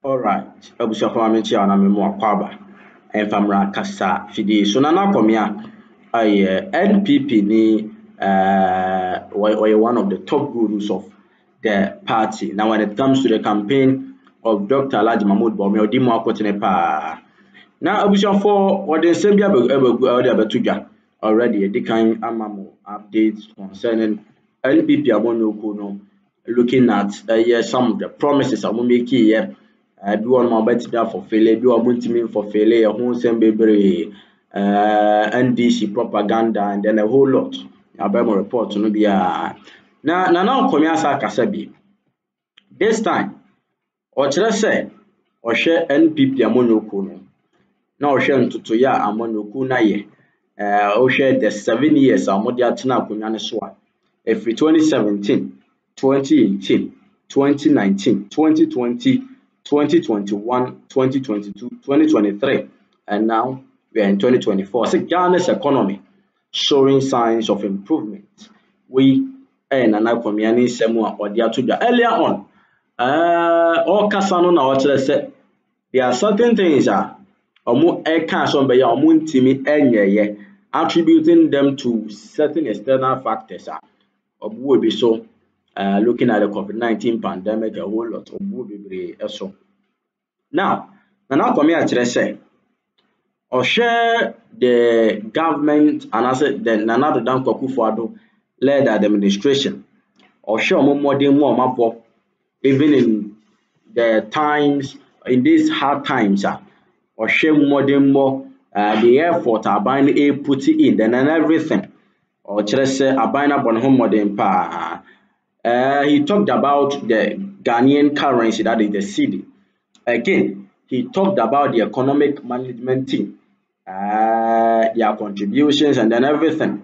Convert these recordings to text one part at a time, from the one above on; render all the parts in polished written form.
All right. Abusha kwa mechi ana memo akwaba. Enfamra kasa fidi. So Nana Akomea NPP ni were one of the top gurus of the party. Now when it comes to the campaign of Dr. Alhaji Mahmood Bawumia, odi mu akotene pa. Now Abusha for what they say be abetuja already the kind amamo updates concerning NPP amonoku no looking at some of the promises I'm making here. Bi won ma betida for failure bi won ntimi for failure ho nsem bebre NDC propaganda and then a whole lot abemo report no bia na Akomea asa kasa bi this time o kire say o hwe NPP amonyoku no na o hwe ntutu ya amonyoku na ye o hwe the 7 years amodi atena akonya ne so a every 2017 2018 2019 2020 2021, 2022, 2023, and now we are in 2024. So Ghana's economy showing signs of improvement. We and Akomea ni semu or dia tuja earlier on. All kasano na wachele said there are certain things omu eka so be ya omu ntimi enyeye attributing them to certain external factors obu be so. Looking at the COVID-19 pandemic, a whole lot of movie so. Now, Nana Akomea actually say, or share the government and I said the Nana Addo led administration, or share more map even in the times in these hard times, or share more the effort buying a put in then and everything, or just say buying up on home modern pa. He talked about the Ghanaian currency, that is the cedi. Again, he talked about the economic management team, their contributions and then everything.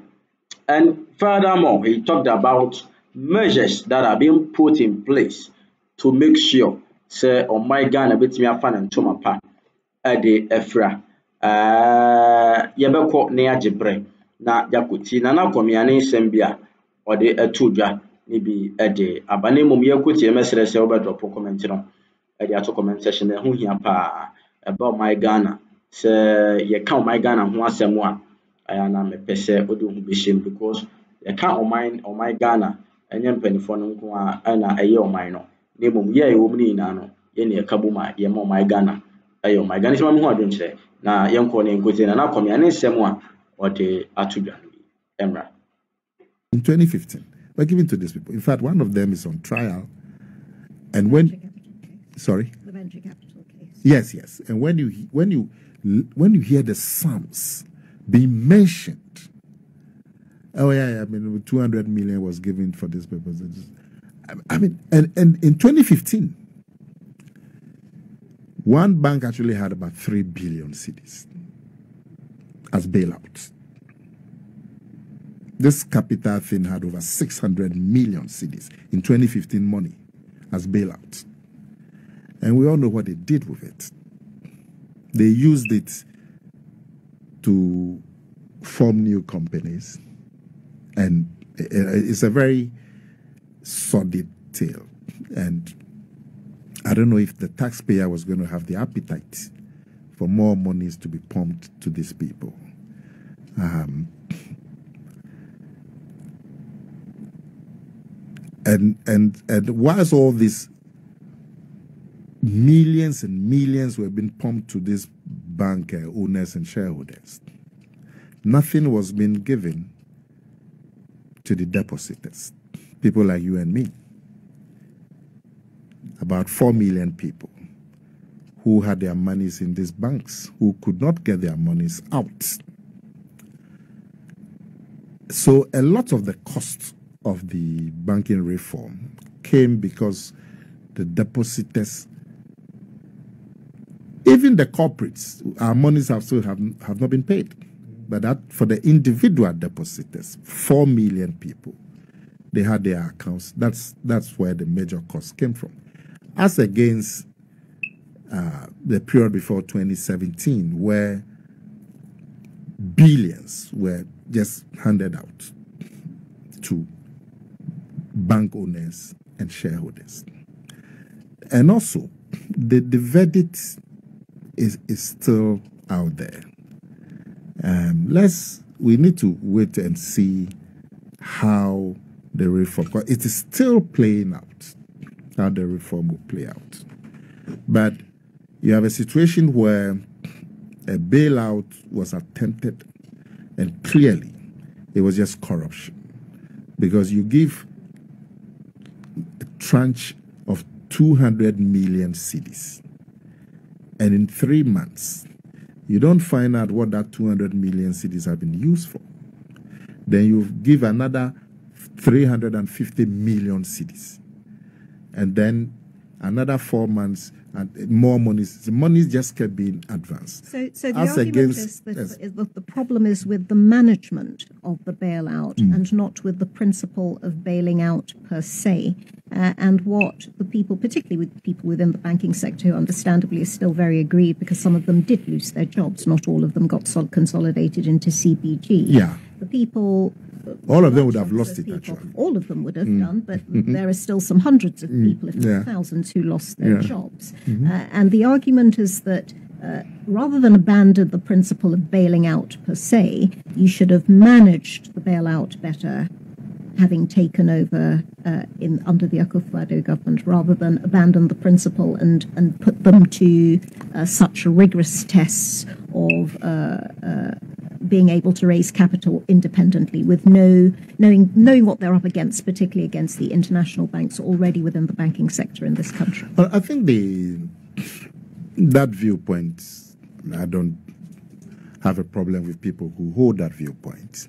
And furthermore, he talked about measures that are being put in place to make sure, say, on my Ghana, bit me a fan and tomapa, the Efra, Yabeko Nea Jibre, na Yakuti, Nana Akomea ni Sembia, or the Etuja. Maybe a day. Abane mum yakuti mesere se obedro comment no. E dey ato comment section ho hia pa about my Ghana. Se ye ka my Ghana ho asem a aya na me pese odo hu be shame because ye ka o my Ghana enye mpanifo no nko a na eye o my no. Na mum ye wo mni na no ye ne ka bu ma ye my Ghana. Eye o my Ghana se ma ho adwen kire. Na ye nko ne nkote na Akomea ne nsem a o dey atudwa no bi. Emra. In 2015 we're giving to these people. In fact, one of them is on trial. And when, sorry, the venture capital case. Yes. And when you hear the sums being mentioned, oh yeah, I mean, 200 million was given for this purpose. I mean, and in 2015, one bank actually had about 3 billion cedis as bailouts. This capital thing had over 600 million cedis in 2015 money as bailout. And we all know what they did with it. They used it to form new companies. And it's a very sordid tale. And I don't know if the taxpayer was going to have the appetite for more monies to be pumped to these people. And whilst all these millions and millions were being pumped to these bank owners and shareholders, nothing was being given to the depositors, people like you and me. About 4 million people who had their monies in these banks, who could not get their monies out. So a lot of the costs of the banking reform came because the depositors, even the corporates, our monies have not been paid. But that for the individual depositors, 4 million people, they had their accounts. That's where the major cost came from. As against the period before 2017, where billions were just handed out to bank owners and shareholders. And also, the verdict is still out there. We need to wait and see how the reform, because it is still playing out, how the reform will play out. But you have a situation where a bailout was attempted, and clearly it was just corruption, because you give a tranche of 200 million cedis, and in 3 months, you don't find out what that 200 million cedis have been used for. Then you give another 350 million cedis, and then another 4 months, and more money. The money just kept being advanced. So the argument is that the problem is with the management of the bailout and not with the principle of bailing out per se. And what the people, particularly with people within the banking sector, who understandably is still very aggrieved because some of them did lose their jobs. Not all of them got consolidated into CBG. Yeah. The people... All of them would have lost it, actually. All of them would have done, but there are still some hundreds of people, if not thousands, who lost their jobs. And the argument is that rather than abandon the principle of bailing out per se, you should have managed the bailout better, having taken over under the Akufo-Addo government, rather than abandon the principle and put them to such rigorous tests of being able to raise capital independently, with knowing what they're up against, particularly against the international banks already within the banking sector in this country. Well, I think that viewpoint, I don't have a problem with people who hold that viewpoint.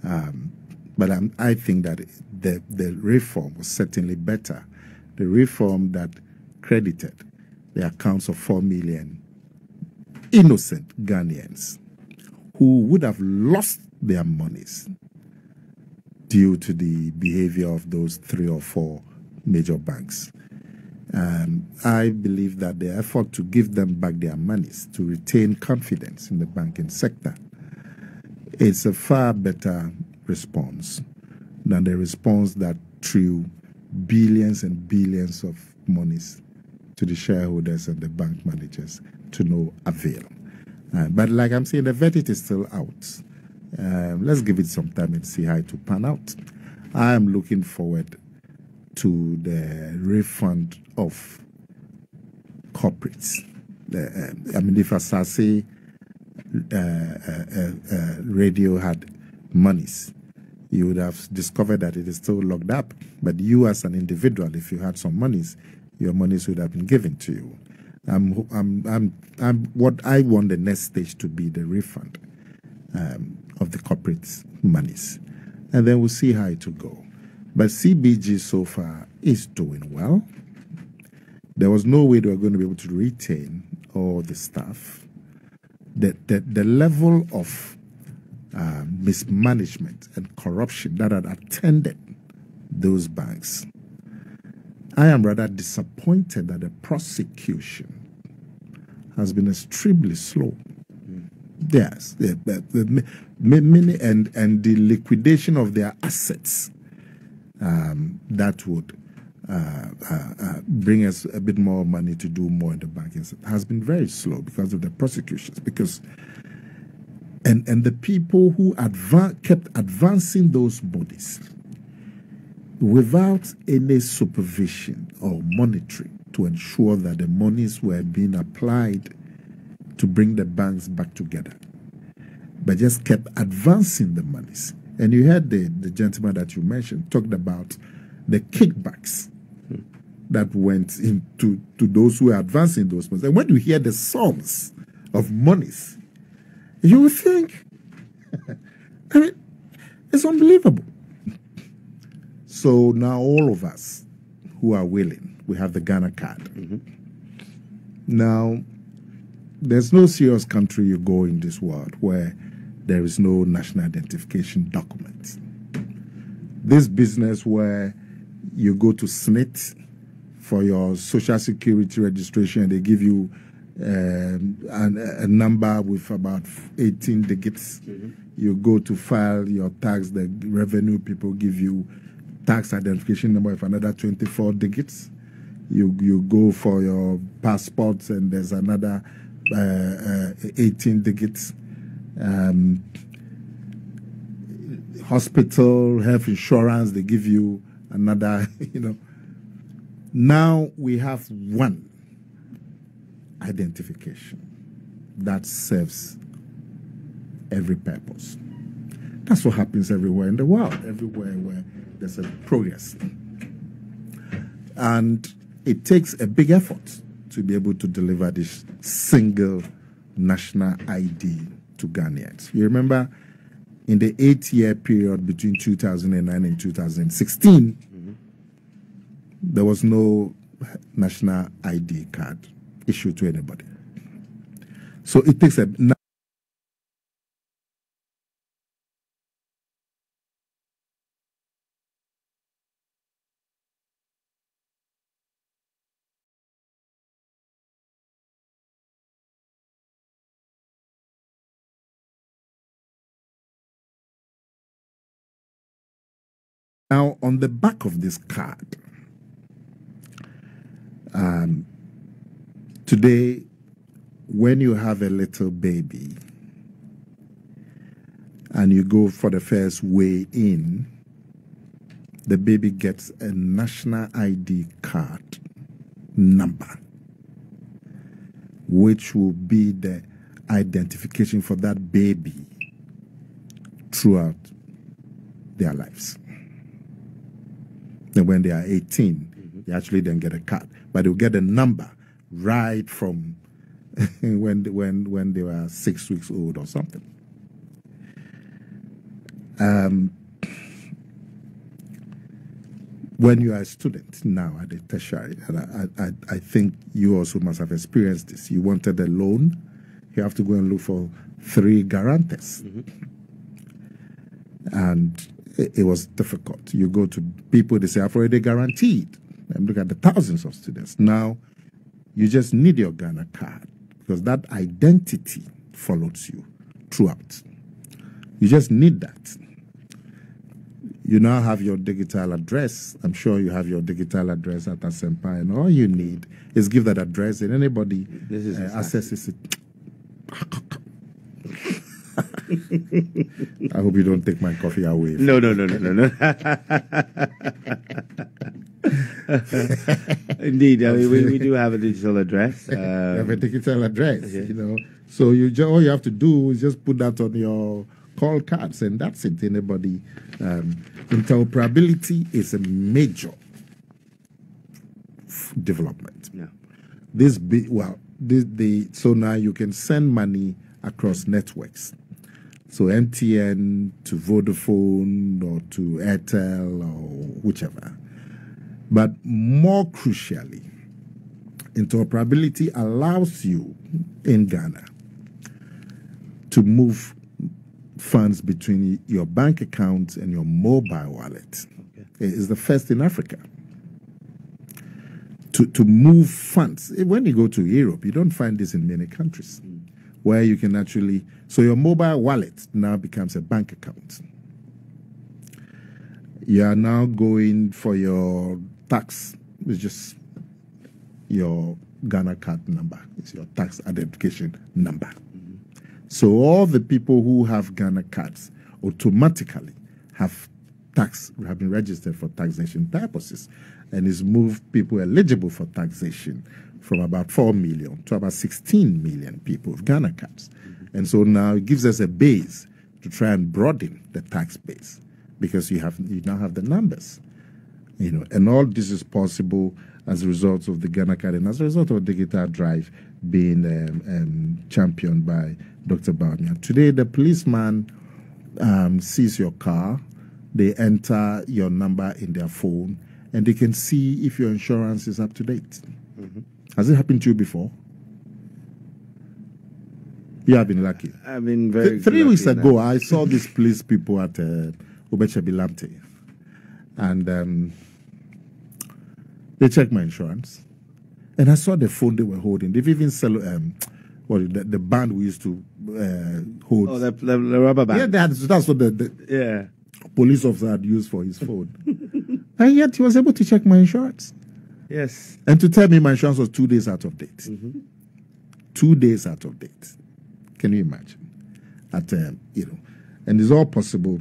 But I think that the reform was certainly better. The reform that credited the accounts of 4 million innocent Ghanaians who would have lost their monies due to the behavior of those 3 or 4 major banks. I believe that the effort to give them back their monies, to retain confidence in the banking sector, is a far better response than the response that threw billions and billions of monies to the shareholders and the bank managers to no avail. But like I'm saying, the verdict is still out. Let's give it some time and see how it will pan out. I am looking forward to the refund of corporates. If Asase radio had monies, you would have discovered that it is still locked up. But you as an individual, if you had some monies, your monies would have been given to you. What I want the next stage to be the refund of the corporate monies. And then we'll see how it will go. But CBG so far is doing well. There was no way they were going to be able to retain all the staff. The level of mismanagement and corruption that had attended those banks, I am rather disappointed that the prosecution has been extremely slow. Yes, and the liquidation of their assets that would bring us a bit more money to do more in the banking sector has been very slow because of the prosecutions. And the people who kept advancing those bodies without any supervision or monitoring to ensure that the monies were being applied to bring the banks back together, but just kept advancing the monies. And you heard the gentleman that you mentioned talked about the kickbacks that went into those who were advancing those monies. And when you hear the sums of monies, you will think, I mean, it's unbelievable. So now all of us who are willing, we have the Ghana card. Now, there's no serious country you go in this world where there is no national identification document. This business where you go to SNIT for your social security registration, they give you a number with about 18 digits. You go to file your tax, the revenue people give you tax identification number of another 24 digits. You go for your passports, and there's another 18 digits. Hospital, health insurance, they give you another, Now we have one identification that serves every purpose. That's what happens everywhere in the world, everywhere where there's a progress. And it takes a big effort to be able to deliver this single national ID to Ghanaians. You remember in the 8-year period between 2009 and 2016, there was no national ID card issued to anybody. So it takes a... Now, on the back of this card, today, when you have a little baby and you go for the first weigh in, the baby gets a national ID card number, which will be the identification for that baby throughout their lives. And when they are 18, they actually then get a card, but they'll get a number right from when they were 6 weeks old or something. When you are a student now at the tertiary, and I think you also must have experienced this. You wanted a loan, you have to go and look for 3 guarantors, and it was difficult. You go to people, they say, I've already guaranteed. And look at the thousands of students. Now, you just need your Ghana card because that identity follows you throughout. You just need that. You now have your digital address. I'm sure you have your digital address at Asempa, and all you need is give that address, and anybody accesses it. I hope you don't take my coffee away. No. Indeed, I mean, we do have a digital address. You have a digital address, So all you have to do is just put that on your call cards, and that's it. Anybody, interoperability is a major development. Yeah. So now you can send money across networks. So MTN to Vodafone or to Airtel or whichever. But more crucially, interoperability allows you in Ghana to move funds between your bank account and your mobile wallet. Okay. It is the first in Africa. To move funds. When you go to Europe, you don't find this in many countries. Where you can actually, so your mobile wallet now becomes a bank account. You are now going for your tax, it's just your Ghana card number. It's your tax identification number. So all the people who have Ghana cards automatically have been registered for taxation purposes, and it's moved people eligible for taxation from about 4 million to about 16 million people with Ghana cards. And so now it gives us a base to try and broaden the tax base because you now have the numbers. And all this is possible as a result of the Ghana card and as a result of Digital Drive being championed by Dr. Bawumia. Today, the policeman sees your car, they enter your number in their phone, and they can see if your insurance is up to date. Has it happened to you before? You have been lucky. I've been very 3 weeks ago, I saw these police people at Obechebilamte, and they checked my insurance, and I saw the phone they were holding. They've even sell the band we used to hold. Oh, the rubber band. Yeah, that's what police officer had used for his phone. And yet he was able to check my insurance. Yes. And to tell me my insurance was 2 days out of date. 2 days out of date. Can you imagine? And it's all possible